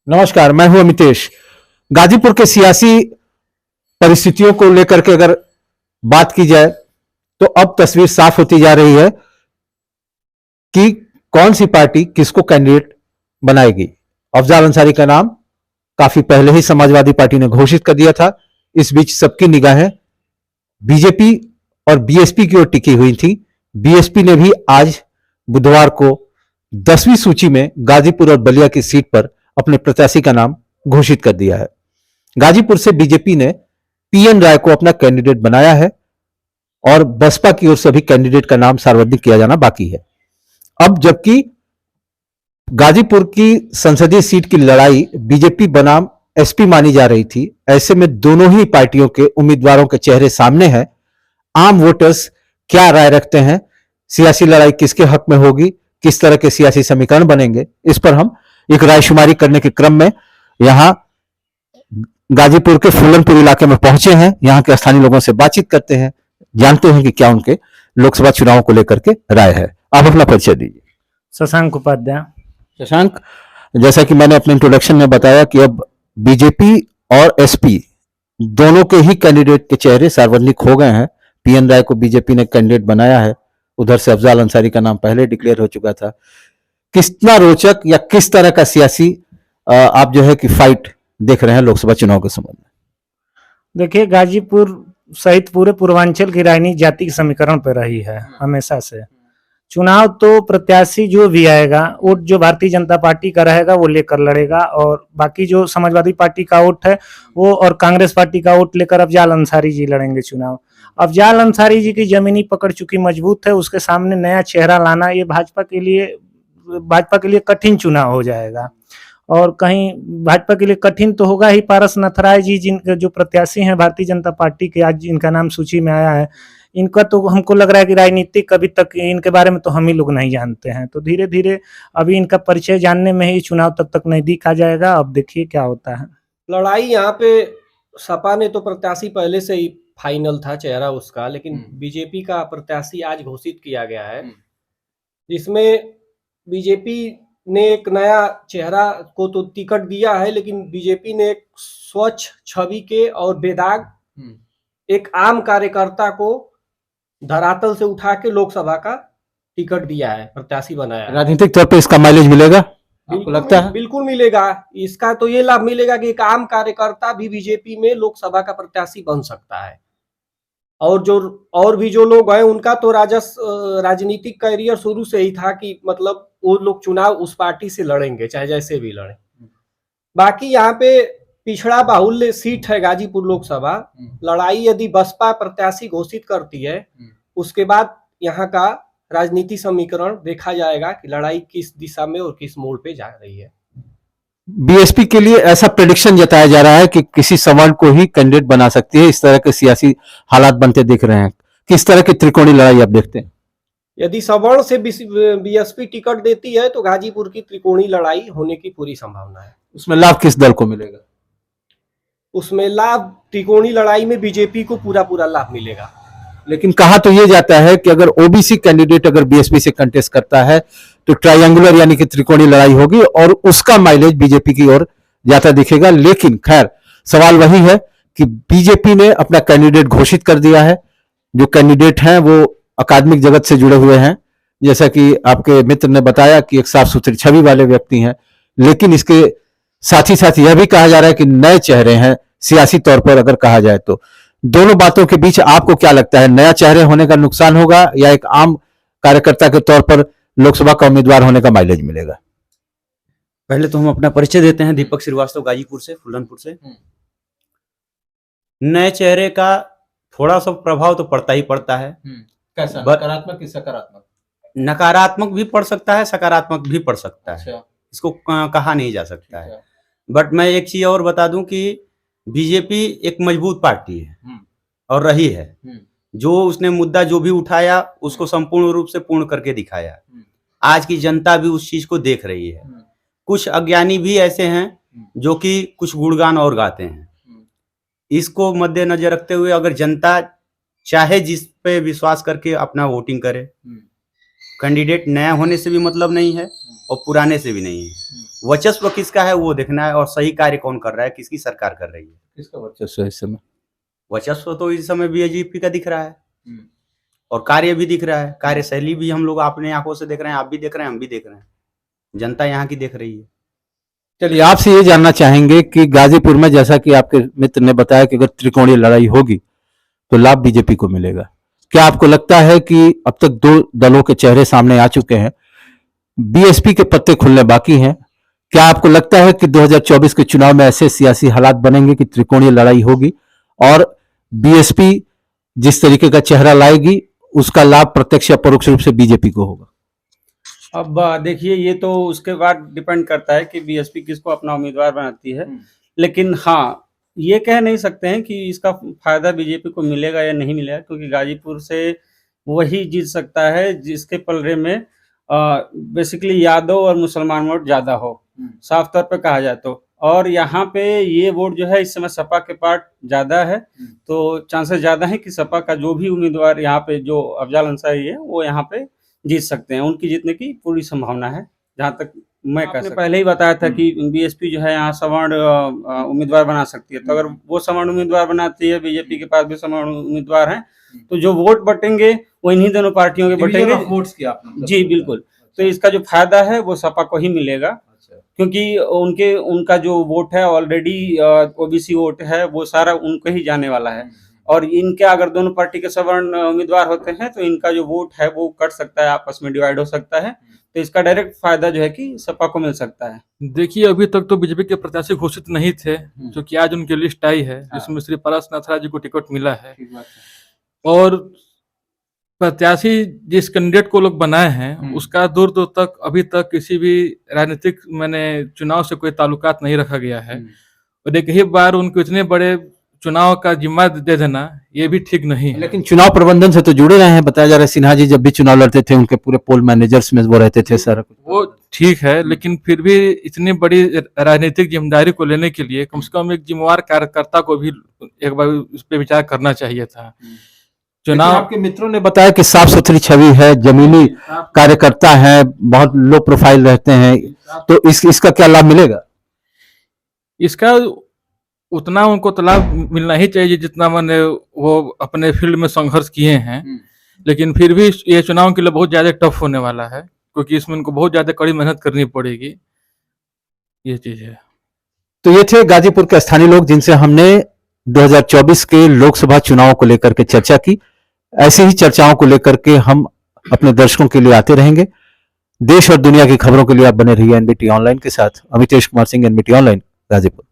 नमस्कार, मैं हूं अमितेश। गाजीपुर के सियासी परिस्थितियों को लेकर के अगर बात की जाए तो अब तस्वीर साफ होती जा रही है कि कौन सी पार्टी किसको कैंडिडेट बनाएगी। अफजाल अंसारी का नाम काफी पहले ही समाजवादी पार्टी ने घोषित कर दिया था। इस बीच सबकी निगाहें बीजेपी और बीएसपी की ओर टिकी हुई थी। बीएसपी ने भी आज बुधवार को 10वीं सूची में गाजीपुर और बलिया की सीट पर अपने प्रत्याशी का नाम घोषित कर दिया है। गाजीपुर से बीजेपी ने पीएन राय को अपना कैंडिडेट बनाया है और बसपा की ओर से भी कैंडिडेट का नाम सार्वजनिक किया जाना बाकी है। अब जबकि गाजीपुर की संसदीय सीट की लड़ाई बीजेपी बनाम एसपी मानी जा रही थी, ऐसे में दोनों ही पार्टियों के उम्मीदवारों के चेहरे सामने हैं। आम वोटर्स क्या राय रखते हैं, सियासी लड़ाई किसके हक में होगी, किस तरह के सियासी समीकरण बनेंगे, इस पर हम एक रायशुमारी करने के क्रम में यहां गाजीपुर के फूलनपुर इलाके में पहुंचे हैं। यहां के स्थानीय लोगों से बातचीत करते हैं, जानते हैं कि क्या उनके लोकसभा चुनाव को लेकर के राय है। आप अपना परिचय दीजिए। शशांक उपाध्याय। शशांक, जैसा कि मैंने अपने इंट्रोडक्शन में बताया कि अब बीजेपी और एसपी दोनों के ही कैंडिडेट के चेहरे सार्वजनिक हो गए हैं। पीएन राय को बीजेपी ने कैंडिडेट बनाया है, उधर से अफजाल अंसारी का नाम पहले डिक्लेयर हो चुका था। कितना रोचक या किस तरह का सियासी आप जो है कि फाइट देख रहे हैं लोकसभा चुनाव के संबंध में? देखिए, गाजीपुर सहित पूरे पूर्वांचल की राजनीति जाति के समीकरण पर रही है हमेशा से। चुनाव तो प्रत्याशी जो भी आएगा, वोट जो भारतीय जनता पार्टी का रहेगा वो लेकर लड़ेगा, और बाकी जो समाजवादी पार्टी का वोट है वो और कांग्रेस पार्टी का वोट लेकर अफजाल अंसारी जी लड़ेंगे चुनाव। अफजाल अंसारी जी की जमीनी पकड़ चुकी मजबूत है, उसके सामने नया चेहरा लाना ये भाजपा के लिए कठिन चुनाव हो जाएगा। और कहीं भाजपा के लिए कठिन तो होगा ही। पारस नथराय जी जिनके जो प्रत्याशी हैं भारतीय जनता पार्टी के, आज इनका नाम सूची में आया है, इनका तो हमको लग रहा है कि राजनीतिक अभी तक इनके बारे में तो हम ही लोग नहीं जानते हैं। तो धीरे धीरे अभी इनका परिचय जानने में ही चुनाव तक नजदीक आ जाएगा। अब देखिए क्या होता है। लड़ाई यहाँ पे सपा ने तो प्रत्याशी पहले से ही फाइनल था चेहरा उसका, लेकिन बीजेपी का प्रत्याशी आज घोषित किया गया है, जिसमें बीजेपी ने एक नया चेहरा को तो टिकट दिया है, लेकिन बीजेपी ने एक स्वच्छ छवि के और बेदाग एक आम कार्यकर्ता को धरातल से उठा के लोकसभा का टिकट दिया है, प्रत्याशी बनाया है। राजनीतिक तौर पे इसका माइलेज मिलेगा, आपको लगता है? बिल्कुल मिलेगा। इसका तो ये लाभ मिलेगा कि एक आम कार्यकर्ता भी बीजेपी में लोकसभा का प्रत्याशी बन सकता है, और भी जो लोग हैं उनका तो राजनीतिक कैरियर शुरू से ही था कि मतलब वो लोग चुनाव उस पार्टी से लड़ेंगे, चाहे जैसे भी लड़े। बाकी यहाँ पे पिछड़ा बाहुल्य सीट है गाजीपुर लोकसभा। लड़ाई यदि बसपा प्रत्याशी घोषित करती है, उसके बाद यहाँ का राजनीति समीकरण देखा जाएगा कि लड़ाई किस दिशा में और किस मोड़ पे जा रही है। बीएसपी के लिए ऐसा प्रेडिक्शन जताया जा रहा है कि किसी सवर्ण को ही कैंडिडेट बना सकती है। इस तरह के सियासी हालात बनते दिख रहे हैं। किस तरह की त्रिकोणीय लड़ाई आप देखते हैं? यदि सवर्ण से बीएसपी टिकट देती है तो गाजीपुर की त्रिकोणीय लड़ाई होने की पूरी संभावना है। उसमें लाभ किस दल को मिलेगा? उसमें लाभ त्रिकोणीय लड़ाई में बीजेपी को पूरा लाभ मिलेगा। लेकिन कहा तो यह जाता है कि अगर ओबीसी कैंडिडेट अगर बीएसपी से कंटेस्ट करता है तो ट्रायंगुलर यानी कि त्रिकोणीय लड़ाई होगी और उसका माइलेज बीजेपी की ओर जाता दिखेगा। लेकिन खैर, सवाल वही है कि बीजेपी ने अपना कैंडिडेट घोषित कर दिया है। जो कैंडिडेट हैं वो अकादमिक जगत से जुड़े हुए हैं, जैसा कि आपके मित्र ने बताया कि एक साफ सुथरी छवि वाले व्यक्ति हैं। लेकिन इसके साथ ही साथ यह भी कहा जा रहा है कि नए चेहरे हैं सियासी तौर पर अगर कहा जाए तो। दोनों बातों के बीच आपको क्या लगता है, नया चेहरे होने का नुकसान होगा या एक आम कार्यकर्ता के तौर पर लोकसभा का उम्मीदवार होने का माइलेज मिलेगा? पहले तो हम अपना परिचय देते हैं। दीपक श्रीवास्तव, गाजीपुर से, फूलनपुर से। नए चेहरे का थोड़ा सा प्रभाव तो पड़ता ही पड़ता है। कैसा, नकारात्मक कि सकारात्मक? नकारात्मक भी पड़ सकता है, सकारात्मक भी पड़ सकता है। अच्छा। इसको कहा नहीं जा सकता है। बट मैं एक चीज और बता दूं कि बीजेपी एक मजबूत पार्टी है और रही है। जो उसने मुद्दा जो भी उठाया उसको संपूर्ण रूप से पूर्ण करके दिखाया। आज की जनता भी उस चीज को देख रही है। कुछ अज्ञानी भी ऐसे हैं जो कि कुछ गुणगान और गाते हैं। इसको मद्देनजर रखते हुए अगर जनता चाहे जिस पे विश्वास करके अपना वोटिंग करे, कैंडिडेट नया होने से भी मतलब नहीं है और पुराने से भी नहीं है। वर्चस्व किसका है वो देखना है, और सही कार्य कौन कर रहा है, किसकी सरकार कर रही है। किसका वर्चस्व है इस समय? वर्चस्व तो इस समय बीजेपी का दिख रहा है, और कार्य भी दिख रहा है, कार्यशैली भी हम लोग अपने आंखों से देख रहे हैं, आप भी देख रहे हैं, हम भी देख रहे हैं, जनता यहाँ की देख रही है। चलिए, आपसे ये जानना चाहेंगे कि गाजीपुर में, जैसा कि आपके मित्र ने बताया कि अगर त्रिकोणीय लड़ाई होगी तो लाभ बीजेपी को मिलेगा, क्या आपको लगता है कि अब तक दो दलों के चेहरे सामने आ चुके हैं, बीएसपी के पत्ते खुलने बाकी हैं, क्या आपको लगता है कि 2024 के चुनाव में ऐसे सियासी हालात बनेंगे कि त्रिकोणीय लड़ाई होगी और बीएसपी जिस तरीके का चेहरा लाएगी उसका लाभ प्रत्यक्ष या परोक्ष रूप से बीजेपी को होगा? अब देखिए, ये तो उसके बाद डिपेंड करता है कि बीएसपी किसको अपना उम्मीदवार बनाती है, लेकिन हाँ, ये कह नहीं सकते हैं कि इसका फायदा बीजेपी को मिलेगा या नहीं मिलेगा, क्योंकि गाजीपुर से वही जीत सकता है जिसके पलड़े में बेसिकली यादव और मुसलमान वोट ज्यादा हो, साफ तौर पे कहा जाए तो। और यहाँ पे ये वोट जो है इस समय सपा के पार्ट ज्यादा है, तो चांसेस ज्यादा है कि सपा का जो भी उम्मीदवार यहाँ पे जो अफजल अंसारी है वो यहाँ पे जीत सकते हैं, उनकी जीतने की पूरी संभावना है, जहां तक मैं कह सकता। पहले ही बताया था कि बीएसपी जो है यहाँ सवर्ण उम्मीदवार बना सकती है, तो अगर वो सवर्ण उम्मीदवार बनाती है, बीजेपी के पास भी सवर्ण उम्मीदवार हैं, तो जो वोट बटेंगे वो इन्हीं दोनों पार्टियों के बटेंगे। वोट्स की आपने जी बिल्कुल, तो इसका जो फायदा है वो सपा को ही मिलेगा, क्योंकि उनका जो वोट है ऑलरेडी ओबीसी वोट है, वो सारा उनको ही जाने वाला है, और इनके अगर दोनों पार्टी के सवर्ण उम्मीदवार होते हैं तो इनका जो वोट है वो कट सकता है, आपस में डिवाइड हो सकता है, तो इसका डायरेक्ट फायदा जो है कि सपा को मिल सकता है। देखिए, अभी तक तो बीजेपी के प्रत्याशी घोषित नहीं थे, क्योंकि आज उनकी लिस्ट आई है जिसमें श्री पारसनाथ राय जी को टिकट मिला है, और प्रत्याशी जिस कैंडिडेट को लोग बनाए हैं उसका दूर दूर तक अभी तक किसी भी राजनीतिक चुनाव से कोई ताल्लुकात नहीं रखा गया है, और एक ही बार उनको इतने बड़े चुनाव का जिम्मा दे देना ये भी ठीक नहीं है। लेकिन चुनाव प्रबंधन से तो जुड़े रहे हैं, बताया जा रहा है सिन्हा जी जब भी चुनाव लड़ते थे उनके पूरे पोल मैनेजर्स में वो रहते थे सर। वो ठीक है, लेकिन फिर भी इतनी बड़ी राजनीतिक जिम्मेदारी को लेने के लिए कम से कम एक जिम्मेवार कार्यकर्ता को भी एक बार उस पर विचार करना चाहिए था। चुनाव आपके मित्रों ने बताया कि साफ सुथरी छवि है, जमीनी कार्यकर्ता है, बहुत लो प्रोफाइल रहते हैं, तो इसका क्या लाभ मिलेगा? इसका उतना उनको तो लाभ मिलना ही चाहिए जितना मैंने वो अपने फील्ड में संघर्ष किए हैं, लेकिन फिर भी ये चुनाव के लिए बहुत ज्यादा टफ होने वाला है, क्योंकि इसमें उनको बहुत ज्यादा कड़ी मेहनत करनी पड़ेगी, ये चीज है। तो ये थे गाजीपुर के स्थानीय लोग जिनसे हमने 2024 के लोकसभा चुनाव को लेकर के चर्चा की। ऐसी ही चर्चाओं को लेकर के हम अपने दर्शकों के लिए आते रहेंगे। देश और दुनिया की खबरों के लिए आप बने रहिए एनबीटी ऑनलाइन के साथ। Amitesh Kumar Singh, NBT online, Ghazipur.